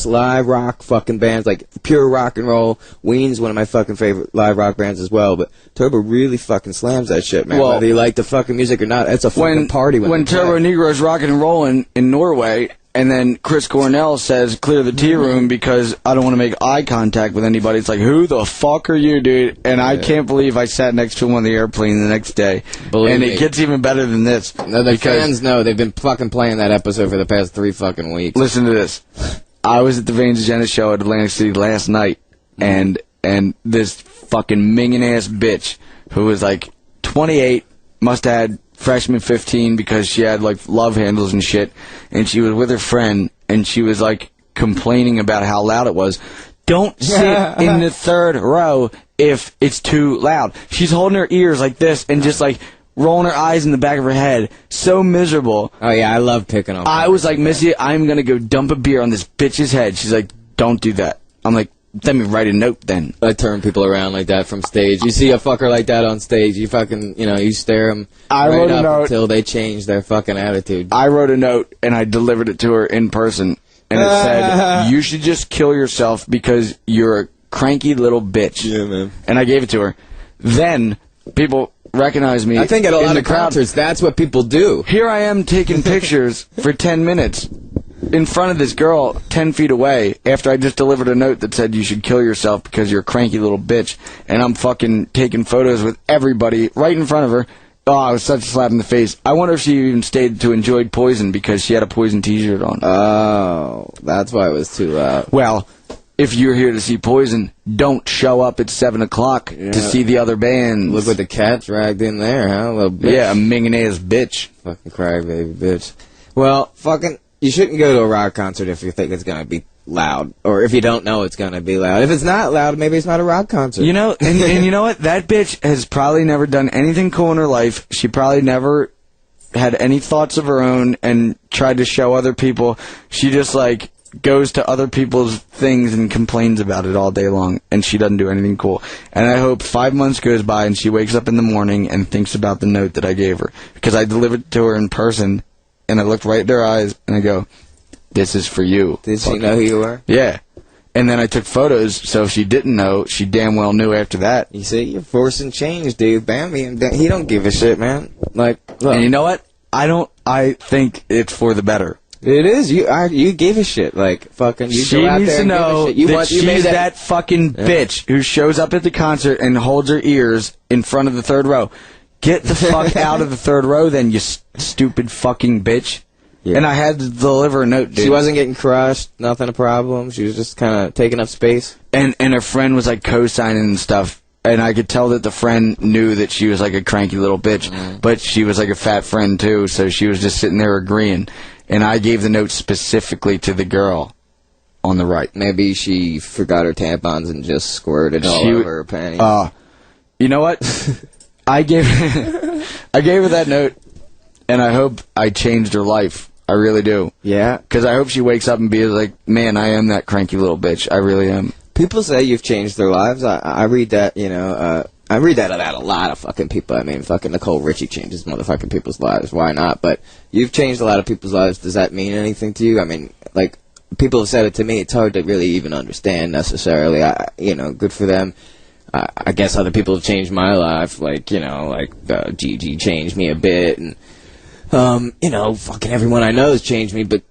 live rock fucking bands, like pure rock and roll. Ween's one of my fucking favorite live rock bands as well, but Turbo really fucking slams that shit, man. Well, whether you like the fucking music or not, it's a fucking party when Turbo Negro's rocking and rolling in Norway. And then Chris Cornell says, "Clear the tea room because I don't want to make eye contact with anybody." It's like, who the fuck are you, dude? And I can't believe I sat next to him on the airplane the next day. Believe me. It gets even better than this. No, the fans know. They've been fucking playing that episode for the past 3 fucking weeks. Listen to this. I was at the Vane's Agenda show at Atlantic City last night, and this fucking minging ass bitch who was like 28, must have had freshman 15 because she had like love handles and shit, and she was with her friend and she was like complaining about how loud it was. Don't sit in the third row if it's too loud. She's holding her ears like this and just like rolling her eyes in the back of her head. So miserable. Oh yeah, I love picking on her. I was like, "Missy, I'm gonna go dump a beer on this bitch's head." She's like, "Don't do that." I'm like, "Let me write a note then." I turn people around like that from stage. You see a fucker like that on stage, you fucking, you stare them right up until they change their fucking attitude. I wrote a note and I delivered it to her in person, and it said, "You should just kill yourself because you're a cranky little bitch." Yeah, man. And I gave it to her. Then people recognized me. I think at a lot in of the crowd. concerts, that's what people do. Here I am taking pictures for 10 minutes. In front of this girl 10 feet away after I just delivered a note that said you should kill yourself because you're a cranky little bitch, and I'm fucking taking photos with everybody right in front of her. Oh, it was such a slap in the face. I wonder if she even stayed to enjoy Poison because she had a Poison t-shirt on. Oh, that's why it was too loud. Well, if you're here to see Poison, don't show up at 7 o'clock to see the other bands. Look what the cat dragged in there, huh? Little bitch. Yeah, a minging ass bitch. Fucking crybaby bitch. Well, fucking... You shouldn't go to a rock concert if you think it's going to be loud, or if you don't know it's going to be loud. If it's not loud, maybe it's not a rock concert. You know, and you know what? That bitch has probably never done anything cool in her life. She probably never had any thoughts of her own and tried to show other people. She just, like, goes to other people's things and complains about it all day long, and she doesn't do anything cool. And I hope 5 months goes by and she wakes up in the morning and thinks about the note that I gave her. Because I delivered it to her in person, and I looked right at her eyes, and I go, this is for you. Did she know who you were? Yeah. And then I took photos, so if she didn't know, she damn well knew after that. You see, you're forcing change, dude. Bam, he don't give a shit, man. Like, look. And you know what? I think it's for the better. It is. You gave a shit. Like, fucking, you she go out needs there to and know give a shit. that she's that fucking bitch who shows up at the concert and holds her ears in front of the third row. Get the fuck out of the third row then, you stupid fucking bitch. Yeah. And I had to deliver a note, dude. She wasn't getting crushed, nothing a problem. She was just kind of taking up space. And her friend was like co-signing and stuff. And I could tell that the friend knew that she was like a cranky little bitch. But she was like a fat friend too, so she was just sitting there agreeing. And I gave the note specifically to the girl on the right. Maybe she forgot her tampons and just squirted all over her panties. You know what? I gave her that note, and I hope I changed her life. I really do. Yeah? Because I hope she wakes up and be like, man, I am that cranky little bitch. I really am. People say you've changed their lives. I read that, you know, I read that about a lot of fucking people. I mean, fucking Nicole Richie changes motherfucking people's lives. Why not? But you've changed a lot of people's lives. Does that mean anything to you? I mean, like, people have said it to me. It's hard to really even understand necessarily. You know, good for them. I guess other people have changed my life. Like, you know, like Gigi changed me a bit. And, you know, fucking everyone I know has changed me. But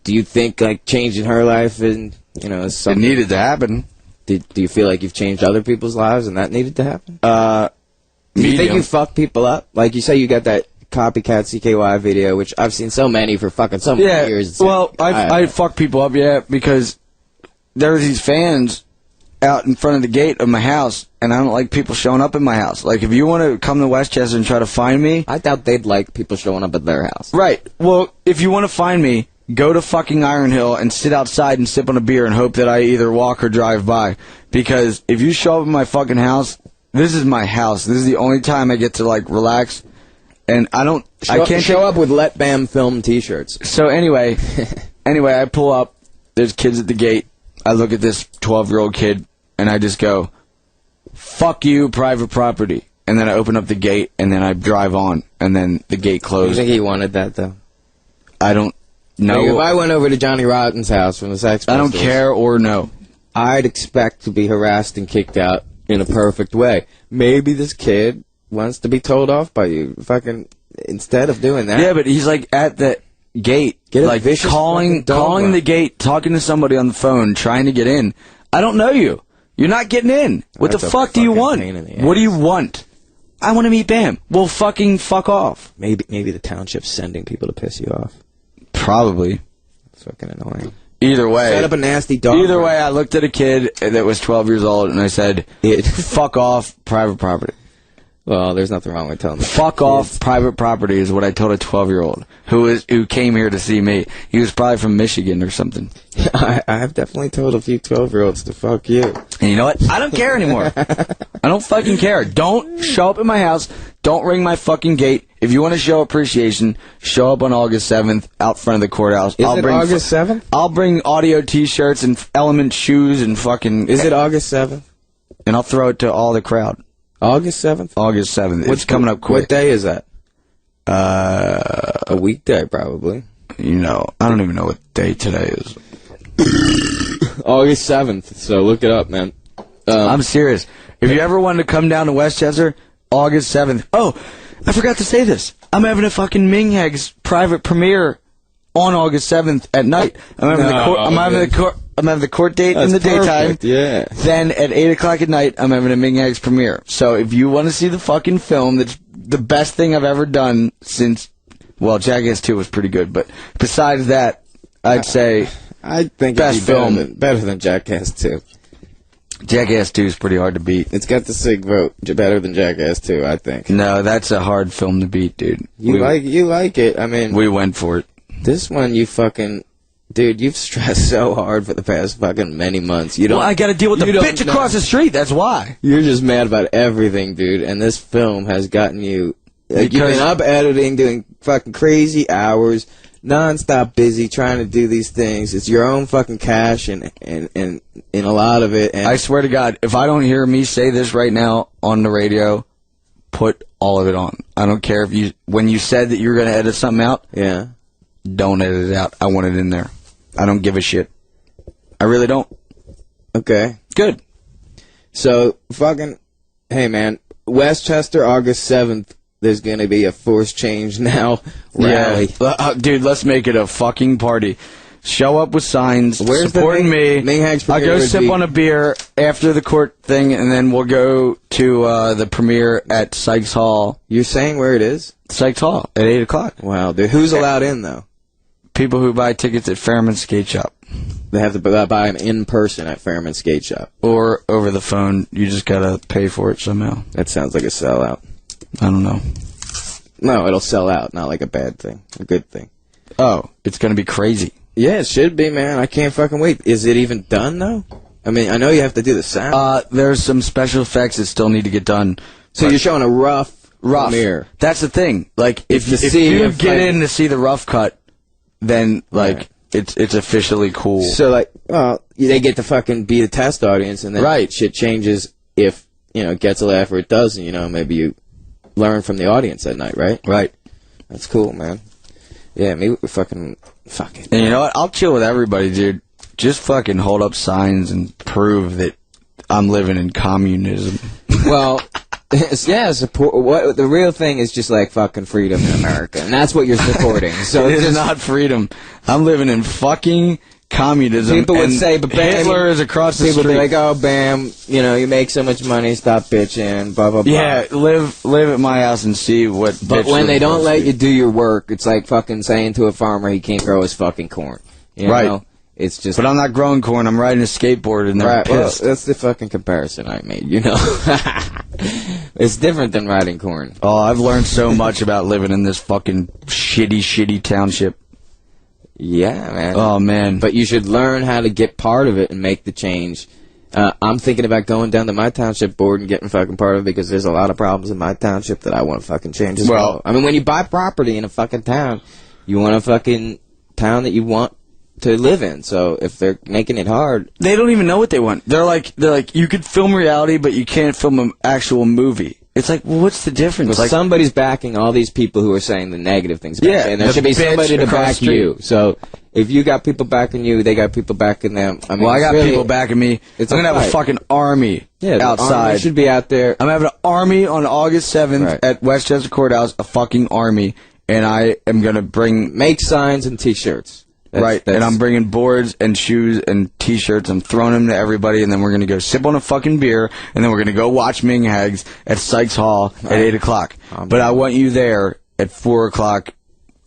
do you think, like, changing her life and, you know, is something... It needed to happen. Do you feel like you've changed other people's lives and that needed to happen? Do you think you fuck people up? Like you say you got that copycat CKY video, which I've seen so many for fucking so many years. Well, I fuck people up, because there are these fans out in front of the gate of my house, and I don't like people showing up in my house. Like, if you want to come to Westchester and try to find me... I doubt they'd like people showing up at their house. Right. Well, if you want to find me... Go to fucking Iron Hill and sit outside and sip on a beer and hope that I either walk or drive by. Because if you show up at my fucking house, this is my house. This is the only time I get to, like, relax. And I can't show up with Let Bam Film t-shirts. So anyway, I pull up. There's kids at the gate. I look at this 12-year-old kid, and I just go, fuck you, private property. And then I open up the gate, and then I drive on. And then the gate closed. You think he wanted that, though? I don't... No. Like if I went over to Johnny Rotten's house from the Sex Pistols, I don't care or no. I'd expect to be harassed and kicked out in a perfect way. Maybe this kid wants to be told off by you. Fucking instead of doing that. Yeah, but he's like at the gate, like calling the gate, talking to somebody on the phone, trying to get in. I don't know you. You're not getting in. What the fuck do you want? What do you want? I want to meet Bam. Well, fucking fuck off. Maybe the Township's sending people to piss you off. Probably. It's fucking annoying. Either way. Set up a nasty dog. Either way, I looked at a kid that was 12 years old and I said, fuck off, private property. Well, there's nothing wrong with telling them. Fuck off, private property is what I told a 12-year-old who came here to see me. He was probably from Michigan or something. I have definitely told a few 12-year-olds to fuck you. And you know what? I don't care anymore. I don't fucking care. Don't show up at my house. Don't ring my fucking gate. If you want to show appreciation, show up on August 7th out front of the courthouse. Is it August 7th? I'll bring audio T-shirts and Element shoes and fucking... Is it August 7th? And I'll throw it to all the crowd. August 7th? August 7th. It's coming up quick. What day is that? A weekday, probably. You know, I don't even know what day today is. August 7th, so look it up, man. I'm serious. If you ever wanted to come down to Westchester, August 7th. Oh, I forgot to say this. I'm having a fucking Ming Hags private premiere on August 7th at night. I'm having the court date in the daytime. Yeah. Then at 8 o'clock at night, I'm having a Ming Hags premiere. So if you want to see the fucking film, that's the best thing I've ever done since, well, Jackass 2 was pretty good, but besides that, I'd say I think best film. Better than Jackass 2. Jackass 2 is pretty hard to beat. It's got the SIG vote. Better than Jackass 2, I think. No, that's a hard film to beat, dude. You like it. I mean, we went for it. This one, you fucking... Dude, you've stressed so hard for the past fucking many months. Well, I gotta deal with the bitch across the street, that's why. You're just mad about everything, dude, and this film has gotten you... Like, you've been up editing, doing fucking crazy hours, non-stop busy trying to do these things. It's your own fucking cash and a lot of it. And I swear to God, if I don't hear me say this right now on the radio, put all of it on. I don't care if when you said that you were going to edit something out. Yeah. Don't edit it out. I want it in there. I don't give a shit. I really don't. Okay. Good. So, hey man, Westchester, August 7th, there's going to be a Force Change Now rally. Yeah. Dude, let's make it a fucking party. Show up with signs, supporting me. Ming Hags I'll go sip on a beer after the court thing, and then we'll go to the premiere at Sykes Hall. You're saying where it is? Sykes Hall at 8 o'clock. Wow, dude. Who's allowed in, though? People who buy tickets at Fairman Skate Shop. They have to buy them in person at Fairman Skate Shop. Or over the phone. You just gotta pay for it somehow. That sounds like a sellout. I don't know. No, it'll sell out, not like a bad thing. A good thing. Oh, it's gonna be crazy. Yeah, it should be, man. I can't fucking wait. Is it even done, though? I mean, I know you have to do the sound. There's some special effects that still need to get done. So you're showing a rough premiere. That's the thing. Like, if you get in to see the rough cut, then, like, it's officially cool. So, like, well, they get to fucking be the test audience, and then shit changes if, it gets a laugh or it doesn't, maybe you learn from the audience that night, right? Right. That's cool, man. Yeah, maybe we fucking fuck it. And you know what? I'll chill with everybody, dude. Just fucking hold up signs and prove that I'm living in communism. Well, yeah, support. The real thing is just like fucking freedom in America, and that's what you're supporting. So it's not freedom. I'm living in fucking communism. People would say, but Bam, Hitler is across the street. People would be like, oh, Bam, you make so much money, stop bitching, blah, blah, blah. Yeah, live at my house and see what... But when they don't let you do your work, it's like fucking saying to a farmer he can't grow his fucking corn. You know? It's just... But I'm not growing corn, I'm riding a skateboard and they're pissed. Well, that's the fucking comparison I made, It's different than riding corn. Oh, I've learned so much about living in this fucking shitty township. Yeah, man. Oh, man. But you should learn how to get part of it and make the change. I'm thinking about going down to my township board and getting fucking part of it because there's a lot of problems in my township that I want to fucking change as well. I mean, when you buy property in a fucking town, you want a fucking town that you want to live in. So if they're making it hard... They don't even know what they want. They're like, you could film reality, but you can't film an actual movie. It's like, well, what's the difference? Well, somebody's backing all these people who are saying the negative things about and there should be somebody to back you. So if you got people backing you, they got people backing them. I mean, I got people backing me. I'm going to have a fucking army outside. Army should be out there. I'm having an army on August 7th at Westchester Courthouse, a fucking army, and I am going to make signs and T-shirts. And I'm bringing boards and shoes and T-shirts. I'm throwing them to everybody, and then we're going to go sip on a fucking beer, and then we're going to go watch Ming Hags at Sykes Hall at 8 o'clock. But I want you there at 4 o'clock.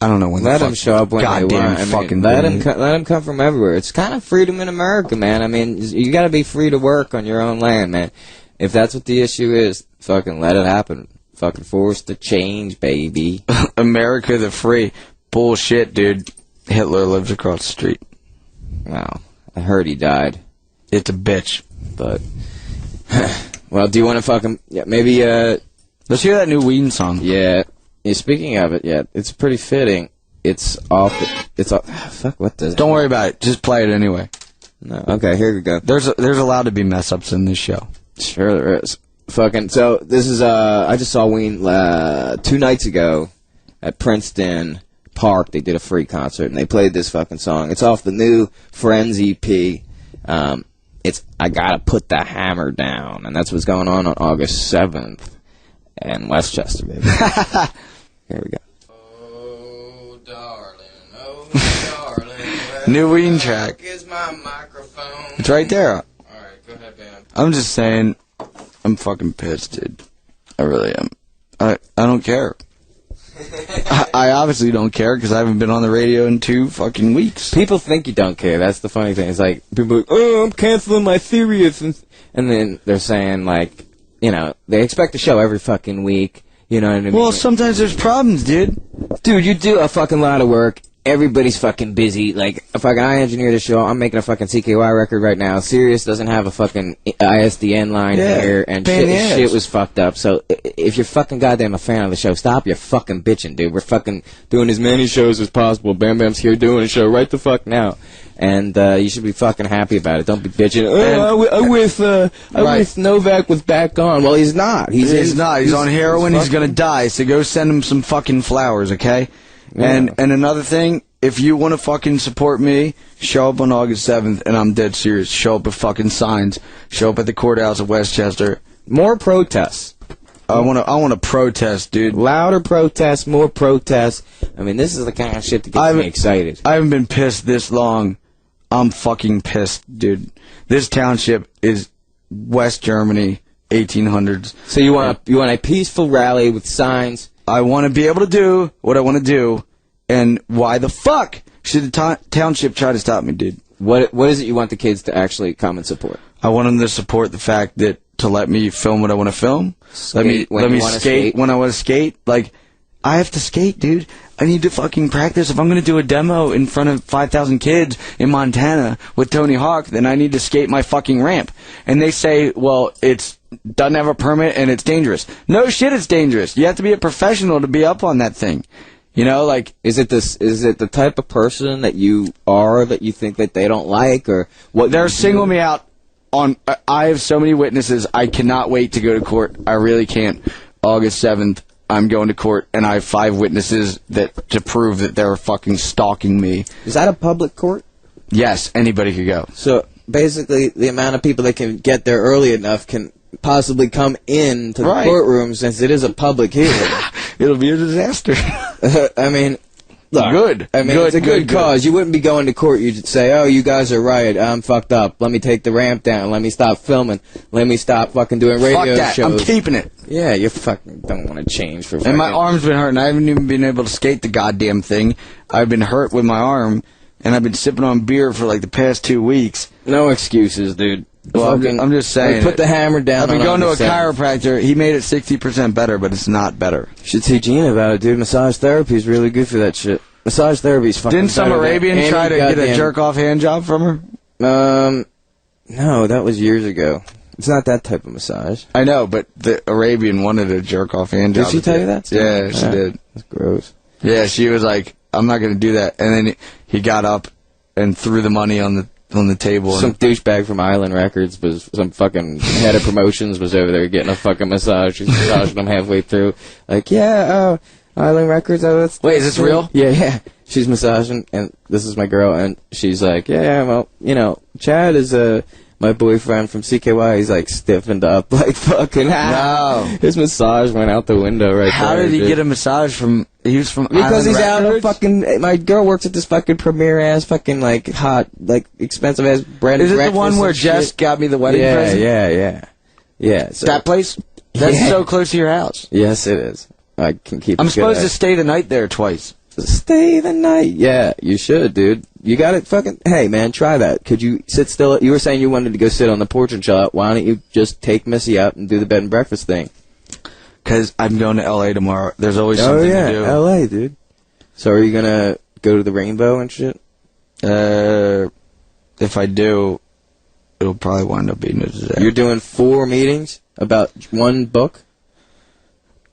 I don't know when. Let them show up when they want. Let them come from everywhere. It's kind of freedom in America, man. I mean, you got to be free to work on your own land, man. If that's what the issue is, fucking let it happen. Fucking force the change, baby. America the free. Bullshit, dude. Hitler lives across the street. Wow. I heard he died. It's a bitch. But, well, do you want to fucking, maybe, let's hear that new Ween song. Yeah. Speaking of it, it's pretty fitting. It's off, fuck, what does Don't worry about it. Just play it anyway. No. Okay, here we go. There's allowed to be mess-ups in this show. Sure there is. Fucking, so, this is, I just saw Ween, 2 nights ago at Princeton Park. They did a free concert and they played this fucking song. It's off the new Friends EP. It's I Gotta Put the Hammer Down, and that's what's going on August 7th in Westchester, baby. Here we go. Oh darling, new Ween track. Is my microphone. It's right there. All right, go ahead, Bam. I'm just saying, I'm fucking pissed, dude. I really am. I don't care. I obviously don't care because I haven't been on the radio in 2 fucking weeks. People think you don't care. That's the funny thing. It's like, people are like, oh, I'm canceling my Sirius. And then they're saying, like, they expect a show every fucking week. You know what I mean? Well, sometimes there's problems, dude. Dude, you do a fucking lot of work everybody's fucking busy. Like, I engineer the show. I'm making a fucking CKY record right now. Sirius doesn't have a fucking ISDN line here, and shit was fucked up. So if you're fucking goddamn a fan of the show, stop your fucking bitching, dude. We're fucking doing as many shows as possible. Bam Bam's here doing a show right the fuck now. And you should be fucking happy about it. Don't be bitching. I wish Novak was back on. Well, he's not. He's not. He's on heroin. He's gonna die. So go send him some fucking flowers, okay? Yeah. And another thing, if you want to fucking support me, show up on August 7th, and I'm dead serious. Show up with fucking signs. Show up at the courthouse of Westchester. More protests. I want to protest, dude. Louder protests, more protests. I mean, this is the kind of shit that gets me excited. I haven't been pissed this long. I'm fucking pissed, dude. This township is West Germany, 1800s. So you want a peaceful rally with signs? I want to be able to do what I want to do, and why the fuck should the township try to stop me, dude? What is it you want the kids to actually come and support? I want them to support the fact that to let me film what I want to film. Let me skate when I want to skate. Like, I have to skate, dude. I need to fucking practice. If I'm going to do a demo in front of 5,000 kids in Montana with Tony Hawk, then I need to skate my fucking ramp. And they say, well, it doesn't have a permit and it's dangerous. No shit, it's dangerous. You have to be a professional to be up on that thing. You know, like, is it the type of person that you are that you think that they don't like, or what? They're singling me out on. I have so many witnesses. I cannot wait to go to court. I really can't. August 7th. I'm going to court, and I have 5 witnesses to prove that they're fucking stalking me. Is that a public court? Yes, anybody could go. So basically, the amount of people that can get there early enough can possibly come in to the courtroom, since it is a public hearing. It'll be a disaster. I mean, look, good. I mean, it's a good cause. You wouldn't be going to court. You'd say, "Oh, you guys are right. I'm fucked up. Let me take the ramp down. Let me stop filming. Let me stop fucking doing radio shows. I'm keeping it." Yeah, you fucking don't want to change for. And my arm's been hurting. I haven't even been able to skate the goddamn thing. I've been hurt with my arm, and I've been sipping on beer for like the past 2 weeks. No excuses, dude. Well, I'm just saying. Put the hammer down. I've been going to a chiropractor. He made it 60% better, but it's not better. You should see Gene about it, dude. Massage therapy is really good for that shit. Massage therapy is fucking. Didn't some Arabian try to get a jerk-off hand job from her? No, that was years ago. It's not that type of massage. I know, but the Arabian wanted a jerk-off hand job. Did she tell you that? Yeah, she did. That's gross. Yeah, she was like, I'm not going to do that. And then he got up and threw the money on the table. Some douchebag from Island Records was some fucking head of promotions was over there getting a fucking massage. She's massaging them halfway through. Like, Island Records. Wait, is this real? Yeah. She's massaging, and this is my girl, and she's like, yeah, well, you know, Chad is my boyfriend from CKY. He's like stiffened up, like fucking. No. His massage went out the window right How there. Did he get a massage from? He was from because Island he's Records? out of fucking. My girl works at this fucking premier ass fucking like hot like expensive ass bread. Is it the one where Jess got me the wedding present? Yeah. So, that place? That's so close to your house. Yes, it is. I can keep. I'm supposed to stay the night there twice. Stay the night. Yeah, you should, dude. You got it fucking... Hey, man, try that. Could you sit still? You were saying you wanted to go sit on the porch and chill out. Why don't you just take Missy out and do the bed and breakfast thing? Because I'm going to L.A. tomorrow. There's always something to do. L.A., dude. So are you going to go to the Rainbow and shit? If I do, it'll probably wind up being a disaster. You're doing 4 meetings about 1 book?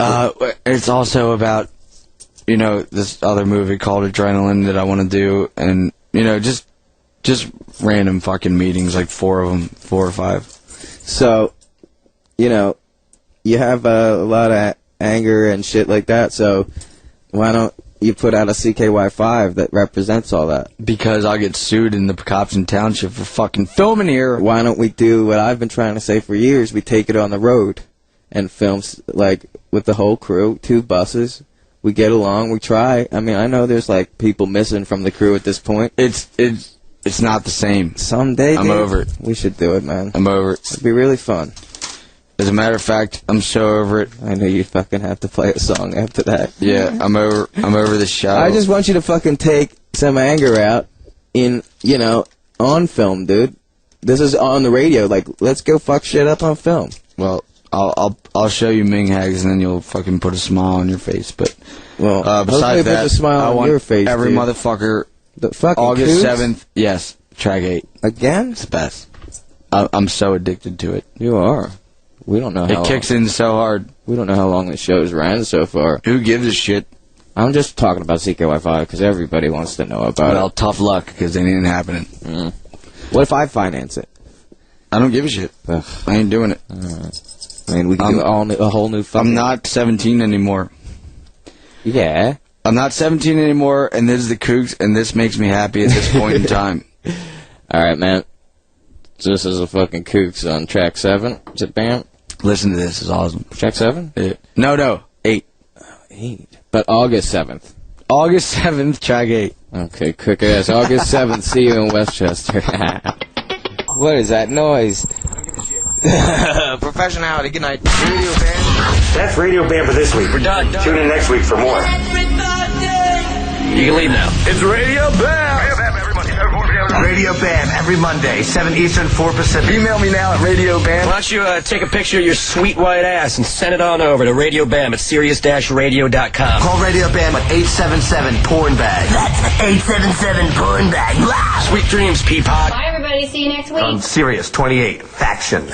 It's also about... You know, this other movie called Adrenaline that I want to do, and, you know, just random fucking meetings, like 4 of them, 4 or 5. So, you know, you have a lot of anger and shit like that, so why don't you put out a CKY5 that represents all that? Because I'll get sued in the cops in Township for fucking filming here. Why don't we do what I've been trying to say for years? We take it on the road and film, like, with the whole crew, 2 buses. We get along, we try. I mean, I know there's like people missing from the crew at this point. It's not the same. Someday, I'm over it. We should do it, man. I'm over it. It'd be really fun. As a matter of fact, I'm so over it. I know you fucking have to play a song after that. Yeah, I'm over the show. I just want you to fucking take some anger out in, you know, on film, dude. This is on the radio. Like, let's go fuck shit up on film. Well, I'll show you Ming Hags, and then you'll fucking put a smile on your face. But besides that, put a smile I on want your face. Every dude. motherfucker. The fucking August Cougs? 7th. Yes, track 8 again. It's the best. I'm so addicted to it. You are. We don't know how it kicks in so hard. We don't know how long the show's ran so far. Who gives a shit? I'm just talking about CKY5 because everybody wants to know about it. Well, tough luck because it ain't happening. What if I finance it? I don't give a shit. Ugh. I ain't doing it. I mean, we can do a whole new fucking... I'm not 17 anymore. Yeah. I'm not 17 anymore, and this is the Cougs, and this makes me happy at this point in time. All right, man. This is a fucking Cougs on track 7. Is it Bam? Listen to this. It's awesome. Track 7? No. 8. 8. But August 7th. August 7th, track 8. Okay, quick ass. August 7th, see you in Westchester. What is that noise? Professionality, good night. Radio Bam. That's Radio Bam for this week. We're done. Tune in next week for more. You can leave now. It's Radio Bam. Radio Bam every Monday, 7 Eastern, 4 Pacific. Email me now at Radio Bam. Why don't you take a picture of your sweet white ass and send it on over to Radio Bam at Sirius-Radio.com. Call Radio Bam at 877-PORN-BAG. That's 877-PORN-BAG. Wow. Sweet dreams, Peapod. Bye, everybody. See you next week. On Sirius 28, Faction.